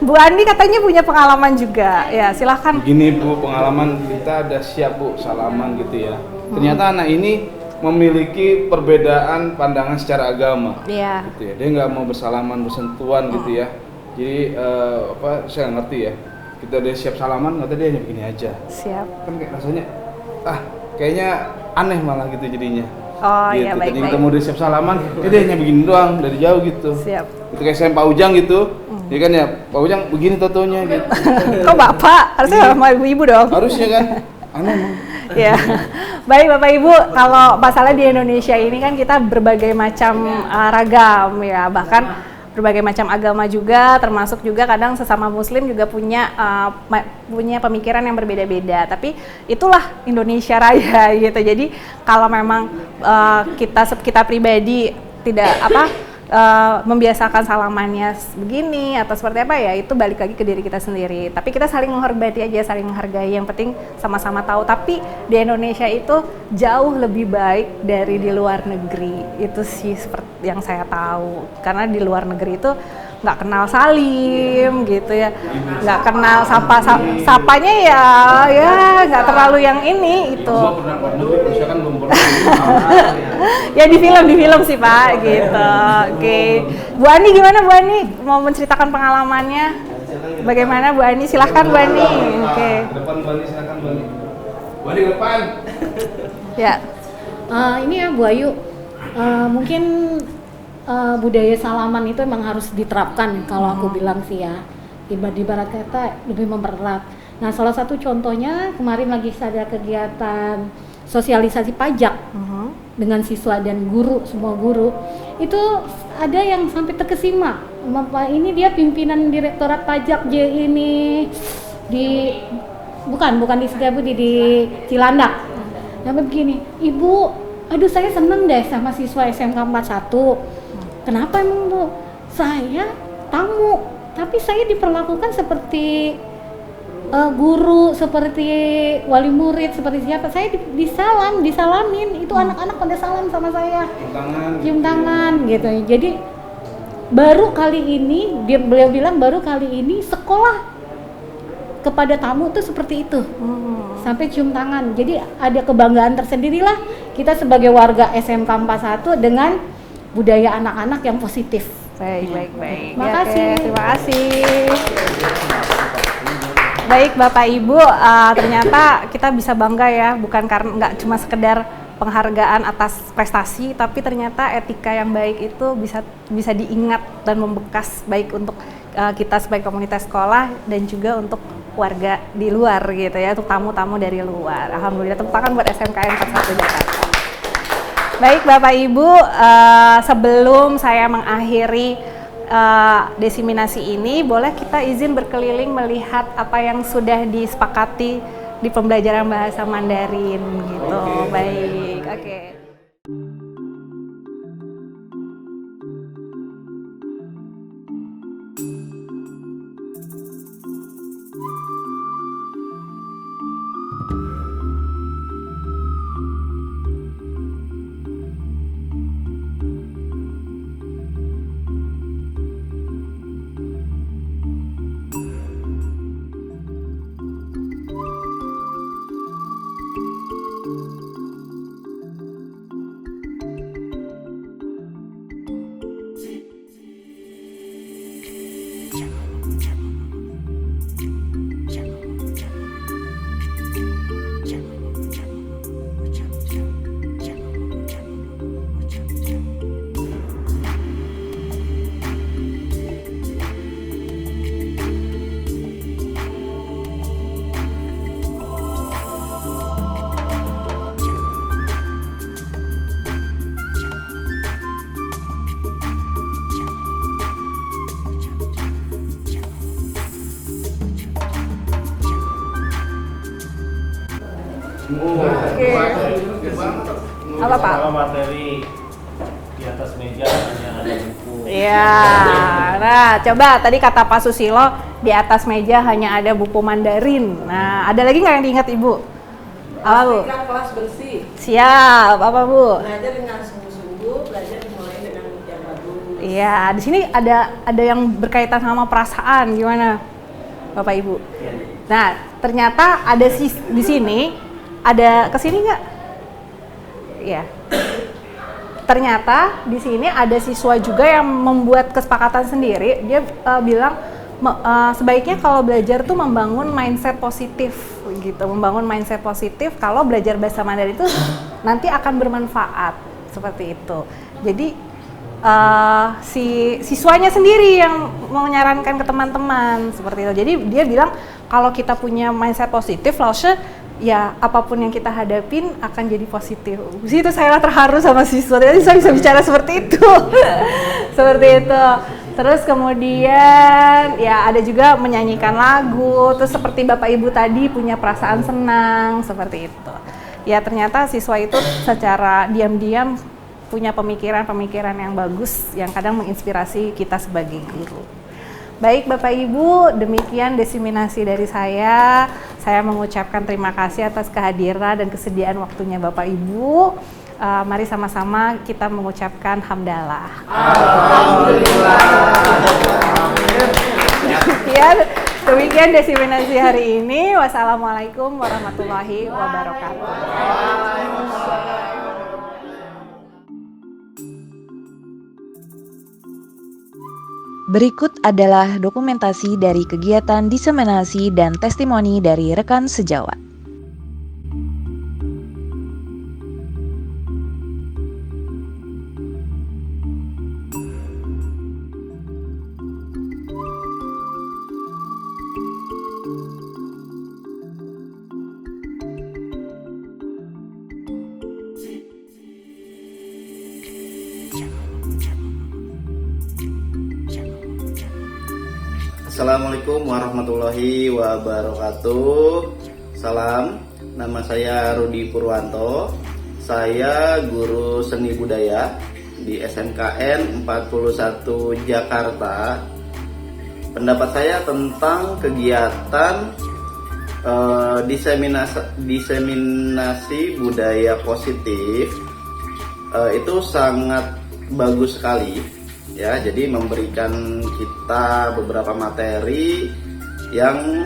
B: Bu Andi katanya punya pengalaman juga, ya silahkan.
D: Begini Bu, pengalaman kita ada siap Bu salaman gitu ya. Ternyata anak ini memiliki perbedaan pandangan secara agama.
B: Iya.
D: Gitu ya. Dia nggak mau bersalaman, bersentuhan gitu ya. Jadi saya nggak ngerti ya. Kita udah siap salaman, nggak dia hanya begini aja.
B: Siap.
D: Kan kayak rasanya, kayaknya aneh malah gitu jadinya.
B: Oh
D: gitu.
B: iya,
D: Tadi
B: baik-baik.
D: kita mau udah siap salaman, dia hanya begini doang dari jauh gitu.
B: Siap.
D: Itu kayak saya Pak Ujang gitu, ya kan ya Pak Ujang begini totonya gitu.
B: Kok Bapak? Harusnya sama ibu-ibu dong.
D: Harusnya kan, aneh emang.
B: Ya, baik Bapak Ibu, kalau masalah di Indonesia ini kan kita berbagai macam ragam ya, bahkan berbagai macam agama juga, termasuk juga kadang sesama Muslim juga punya pemikiran yang berbeda-beda. Tapi itulah Indonesia Raya gitu. Jadi kalau memang kita pribadi tidak membiasakan salamannya begini atau seperti apa ya, itu balik lagi ke diri kita sendiri. Tapi kita saling menghormati aja, saling menghargai, yang penting sama-sama tahu. Tapi di Indonesia itu jauh lebih baik dari di luar negeri, itu sih seperti yang saya tahu. Karena di luar negeri itu nggak kenal salim gitu ya, nggak kenal sapanya ya nggak terlalu yang ini itu.
D: Gua pernah keluar negeri, saya kan belum pernah.
B: Ya di film sih Pak gitu. Oke. Bu Ani gimana Bu Ani? Mau menceritakan pengalamannya? Bagaimana Bu Ani? Silahkan Bu Ani. Oke.
D: Depan Bani, silakan Bani. Bani ke depan.
B: Ya.
J: Ini ya Bu Ayu, mungkin budaya salaman itu emang harus diterapkan kalau aku bilang sih ya. Di barat kata lebih mempererat. Nah salah satu contohnya kemarin lagi ada kegiatan sosialisasi pajak dengan siswa dan guru, semua guru itu ada yang sampai terkesima. Ini dia pimpinan Direktorat Pajak ini bukan di Setiabudi, di Cilandak. Sampai begini, Ibu aduh saya seneng deh sama siswa SMK 41. Kenapa emang Bu? Saya tamu, tapi saya diperlakukan seperti guru, seperti wali murid, seperti siapa. Saya disalamin, itu anak-anak pada salam sama saya, cium tangan gitu. Jadi baru kali ini beliau bilang baru kali ini sekolah kepada tamu tuh seperti itu, sampai cium tangan. Jadi ada kebanggaan tersendirilah kita sebagai warga SMK 41 dengan budaya anak-anak yang positif.
B: Baik.
J: Makasih.
B: Ya, oke, terima kasih. Baik Bapak Ibu, ternyata kita bisa bangga ya, bukan karena nggak cuma sekedar penghargaan atas prestasi, tapi ternyata etika yang baik itu bisa diingat dan membekas baik untuk kita sebagai komunitas sekolah dan juga untuk warga di luar gitu ya, untuk tamu-tamu dari luar. Alhamdulillah, tepuk tangan buat SMKN 41 Jakarta. Baik Bapak Ibu, sebelum saya mengakhiri desiminasi ini, boleh kita izin berkeliling melihat apa yang sudah disepakati di pembelajaran bahasa Mandarin gitu. Baik, oke. Oke. Apa Pak?
C: Kalau materi di atas meja hanya ada buku.
B: Iya. Nah, coba tadi kata Pak Susilo, di atas meja hanya ada buku Mandarin. Nah, ada lagi nggak yang diingat Ibu? Apa Bu?
E: Pastikan kelas bersih.
B: Siap. Apa Bu?
E: Belajar dengan sungguh-sungguh, belajar dimulai dengan yang bagus.
B: Iya. Di sini ada yang berkaitan sama perasaan, gimana, Bapak Ibu? Nah, ternyata ada di sini. Ada kesini nggak? Ya. Ternyata di sini ada siswa juga yang membuat kesepakatan sendiri. Dia bilang sebaiknya kalau belajar tuh membangun mindset positif, gitu. Membangun mindset positif kalau belajar bahasa Mandarin itu nanti akan bermanfaat, seperti itu. Jadi si siswanya sendiri yang menyarankan ke teman-teman seperti itu. Jadi dia bilang kalau kita punya mindset positif, langsung ya apapun yang kita hadapin akan jadi positif. Di situ saya terharu sama siswa. Jadi saya bisa bicara seperti itu. Seperti itu. Terus kemudian ya ada juga menyanyikan lagu. Terus seperti Bapak Ibu tadi punya perasaan senang seperti itu. Ya ternyata siswa itu secara diam-diam punya pemikiran-pemikiran yang bagus yang kadang menginspirasi kita sebagai guru. Baik Bapak Ibu, demikian desiminasi dari saya. Saya mengucapkan terima kasih atas kehadiran dan kesediaan waktunya Bapak Ibu. Mari sama-sama kita mengucapkan hamdalah.
C: Alhamdulillah.
B: Demikian desiminasi hari ini. Wassalamualaikum warahmatullahi wabarakatuh.
A: Berikut adalah dokumentasi dari kegiatan diseminasi dan testimoni dari rekan sejawat.
G: Assalamualaikum warahmatullahi wabarakatuh. Salam, nama saya Rudi Purwanto. Saya guru seni budaya di SMKN 41 Jakarta. Pendapat saya tentang kegiatan diseminasi budaya positif itu sangat bagus sekali ya. Jadi memberikan kita beberapa materi yang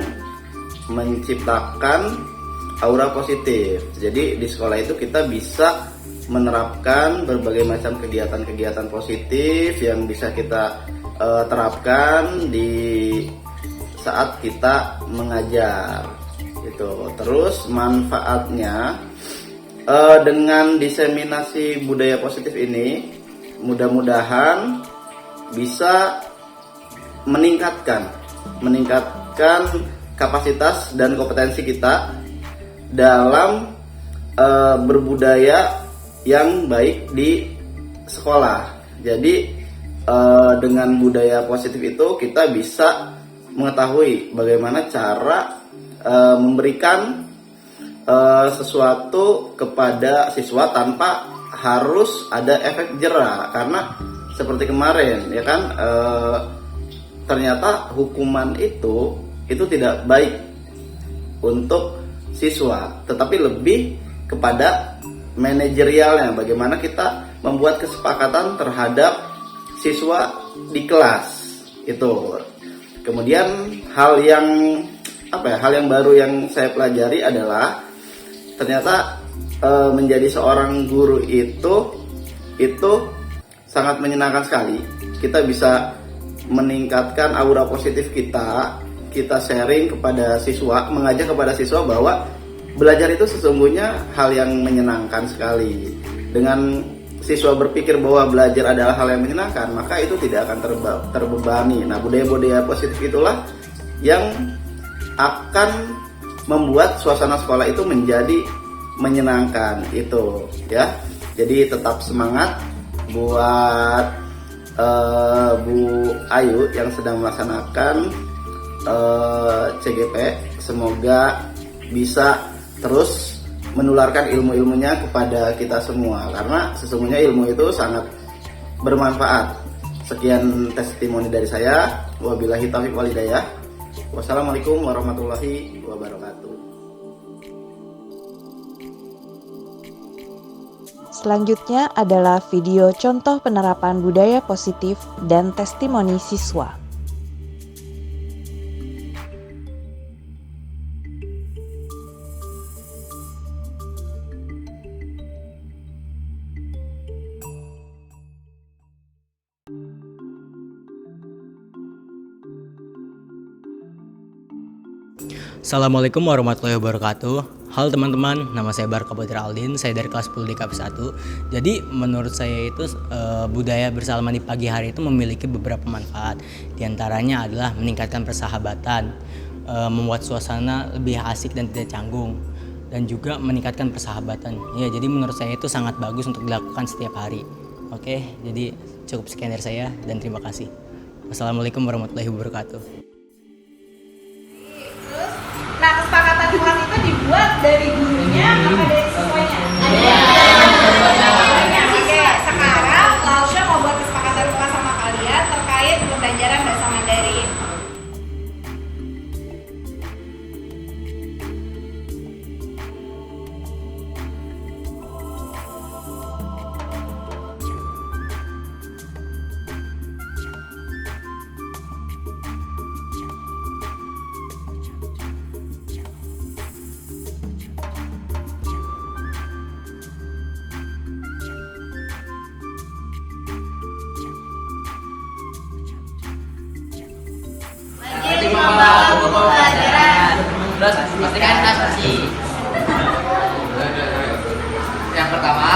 G: menciptakan aura positif. Jadi di sekolah itu kita bisa menerapkan berbagai macam kegiatan-kegiatan positif yang bisa kita terapkan di saat kita mengajar gitu. Terus manfaatnya dengan diseminasi budaya positif ini mudah-mudahan bisa meningkatkan kapasitas dan kompetensi kita dalam berbudaya yang baik di sekolah. Jadi dengan budaya positif itu kita bisa mengetahui bagaimana cara memberikan sesuatu kepada siswa tanpa harus ada efek jera. Karena seperti kemarin ya kan, ternyata hukuman itu tidak baik untuk siswa, tetapi lebih kepada manajerialnya, bagaimana kita membuat kesepakatan terhadap siswa di kelas itu. Kemudian hal yang baru yang saya pelajari adalah ternyata menjadi seorang guru itu sangat menyenangkan sekali. Kita bisa meningkatkan aura positif kita sharing kepada siswa, mengajak kepada siswa bahwa belajar itu sesungguhnya hal yang menyenangkan sekali. Dengan siswa berpikir bahwa belajar adalah hal yang menyenangkan, maka itu tidak akan terbebani. Nah, budaya-budaya positif itulah yang akan membuat suasana sekolah itu menjadi menyenangkan itu ya. Jadi tetap semangat buat Bu Ayu yang sedang melaksanakan CGP. Semoga bisa terus menularkan ilmu-ilmunya kepada kita semua, karena sesungguhnya ilmu itu sangat bermanfaat. Sekian testimoni dari saya. Wabillahi taufiq wal hidayah. Wassalamualaikum warahmatullahi wabarakatuh.
A: Selanjutnya adalah video contoh penerapan budaya positif dan testimoni siswa.
K: Assalamualaikum warahmatullahi wabarakatuh. Halo teman-teman, nama saya Barka Putra Aldin, saya dari kelas 10 DKP 1. Jadi menurut saya itu budaya bersalaman di pagi hari itu memiliki beberapa manfaat. Di antaranya adalah meningkatkan persahabatan, membuat suasana lebih asik dan tidak canggung, dan juga meningkatkan persahabatan. Ya, jadi menurut saya itu sangat bagus untuk dilakukan setiap hari. Oke, jadi cukup sekian dari saya dan terima kasih. Wassalamualaikum warahmatullahi wabarakatuh.
B: Nah, kesepakatan kelas itu dibuat dari gurunya apa dari siswanya? Oke, sekarang Lausha mau buat kesepakatan kelas sama kalian terkait pembelajaran bahasa Mandarin.
L: Membawa buku pelajaran. Terus pastikan asumsi. Yang pertama,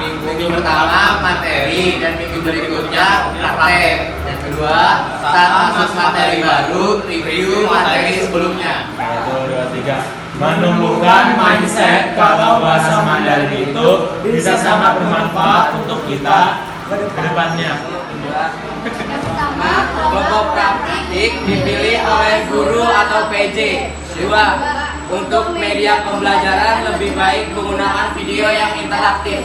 L: minggu pertama materi dan minggu berikutnya praktek. Yang kedua, saat masuk materi baru, review materi sebelumnya.
C: 1, 2, 3. Menumbuhkan mindset kalau bahasa Mandarin itu bisa sangat bermanfaat untuk kita ke depannya.
L: Yang pertama, kelompok praktik dipilih oleh guru atau PJ. 2. Untuk media pembelajaran lebih baik menggunakan video yang interaktif.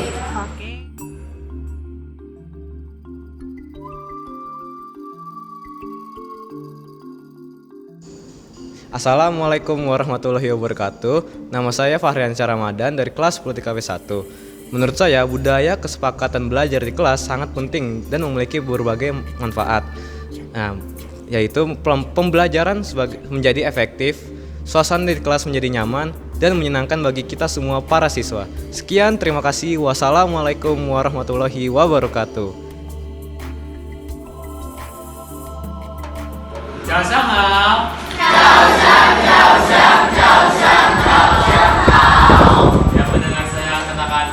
M: Assalamualaikum warahmatullahi wabarakatuh. Nama saya Fahriansyah Ramadan dari kelas 10 TKP 1. Menurut saya, budaya kesepakatan belajar di kelas sangat penting dan memiliki berbagai manfaat. Yaitu pembelajaran menjadi efektif, suasana di kelas menjadi nyaman dan menyenangkan bagi kita semua para siswa. Sekian, terima kasih. Wassalamualaikum warahmatullahi wabarakatuh.
C: Ciao sama. Yang mendengar saya katakan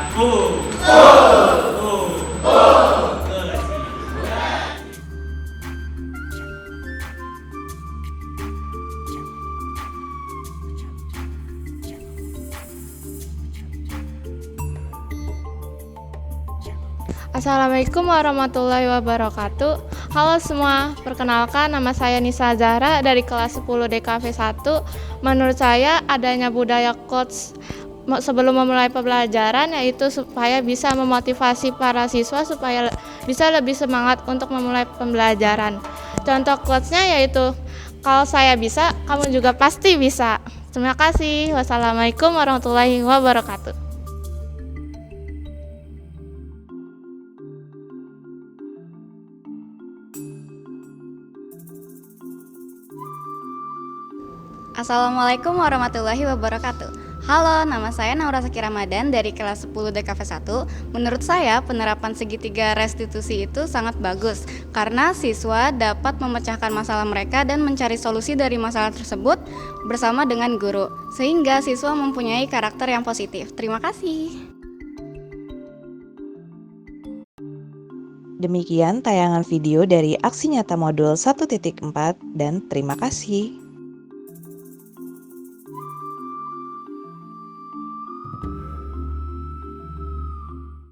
N: Assalamualaikum warahmatullahi wabarakatuh. Halo semua, perkenalkan nama saya Nisa Zahra dari kelas 10 DKV 1. Menurut saya adanya budaya coach sebelum memulai pembelajaran yaitu supaya bisa memotivasi para siswa supaya bisa lebih semangat untuk memulai pembelajaran. Contoh quotes-nya yaitu kalau saya bisa, kamu juga pasti bisa. Terima kasih. Wassalamualaikum warahmatullahi wabarakatuh.
O: Assalamualaikum warahmatullahi wabarakatuh. Halo, nama saya Naura Saki Ramadan dari kelas 10 DKV 1. Menurut saya, penerapan segitiga restitusi itu sangat bagus karena siswa dapat memecahkan masalah mereka dan mencari solusi dari masalah tersebut bersama dengan guru, sehingga siswa mempunyai karakter yang positif. Terima kasih.
A: Demikian tayangan video dari aksi nyata modul 1.4 dan terima kasih.